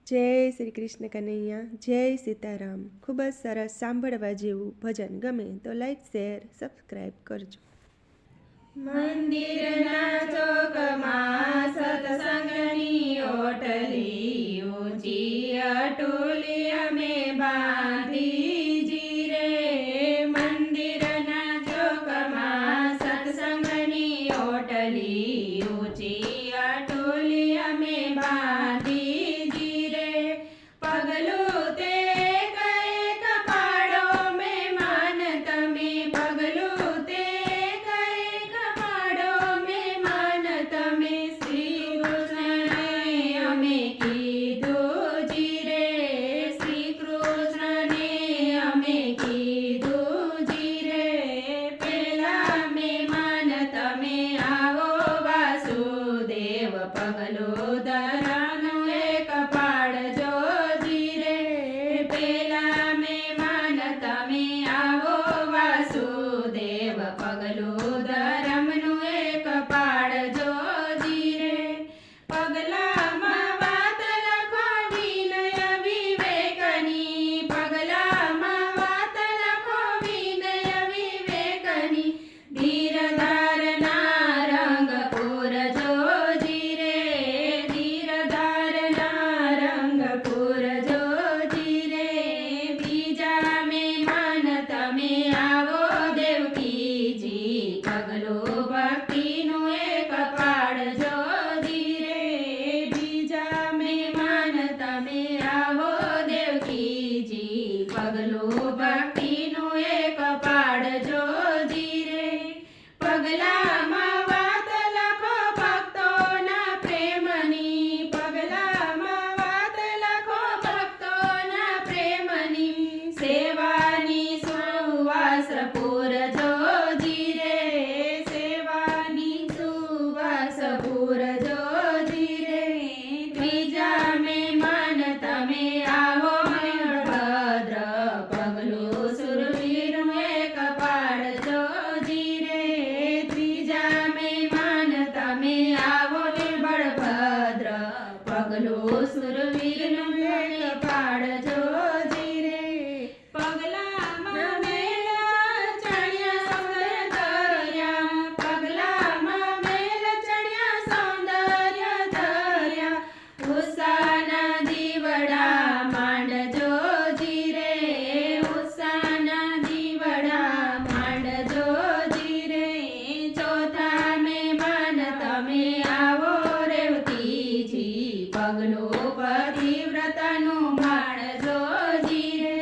જય શ્રી કૃષ્ણ કનૈયા, જય સીતારામ। ખૂબ જ સરસ સાંભળવા જેવું ભજન ગમે તો લાઈક શેર સબસ્ક્રાઈબ કરજો। મંદિરના ચોકમાં સત્સંગની ઓટલી ઊંચી અટુલી અમે બાંધીજી રે। મંદિરના ચોકમાં સત્સંગની ઓટલી ઊંચી અટુલી અમે બાંધીજી રે। પગલું તે એક પાડો મહેમાન તમે, પગલું તે એક પાડો મહેમાન તમે। શ્રી કૃષ્ણને અમે કીધું જી રે, શ્રી કૃષ્ણને અમે કીધું જી રે। પેલા મહેમાન તમે આવો વાસુદેવ, પગલું ધરાનું એક પાડજો જી રે। પેલા મહેમાન તમે આવો વાસુદેવ, પગલું ધરમનું એક પાડજો જી રે। પગલામાં વાત લખો વિનય વિવેકની, પગલામાં વાત લખો વિનય વિવેકની। ધીર ધારના રંગ પૂરજો જી રે, ધીર ધારના રંગ પૂરજો જી રે। બીજા મહેમાન તમે આવો દેવકીજી, પગલું ભક્તિનું એક પાડજો જી રે। બીજા મહેમાન તમે આવો દેવકીજી, પગલું ભક્તિનું એક પાડજો જી રે। પગલામાં વાત લખો ભક્તોના પ્રેમની, પગલામાં વાત લખો ભક્તોના પ્રેમની। સેવાની સુવાસ પૂરજો જી રે, સેવાની સુવાસ પૂરજો જી રે। ત્રીજા મહેમાન તમે આવો ભદ્ર, પગલું સુરવીરનું એક પાડજો જી રે। ત્રીજા મહેમાન તમે આવો બળભદ્ર, પગલું સુરવીરનું એક પાડજો જી રે। પગલામાં મેલ ચણ્યા સૌંદર્ય, પગલામાં મેલ ચણ્યા સૌંદર્ય ધર્યા। ઉષાના દીવડા માંડજો જી રે, ઉષાના દીવડા માંડજો જી રે। ચોથા મહેમાન તમે આવો રેવતીજી, પગલું પતિવ્રતાનું માણજો જી રે।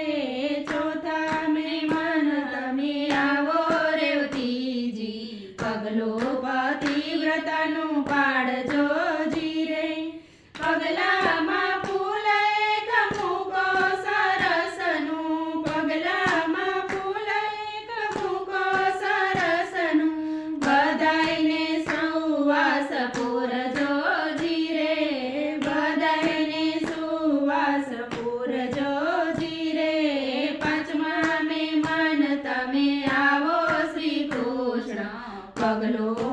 ચોથા મહેમાન તમે આવો રેવતીજી, પગલું પતિવ્રતાનું પાડજો જી રે। પગલામાં ફૂલ એક મૂકો સરસનું, પગલામાં ફૂલ એક મૂકો સરસનું। બધાયને સુવાસ પૂરજો જી રે, બધાયને સુવાસ પૂરજો જી રે। પાંચમા મહેમાન તમે આવો શ્રી કૃષ્ણ, પગલું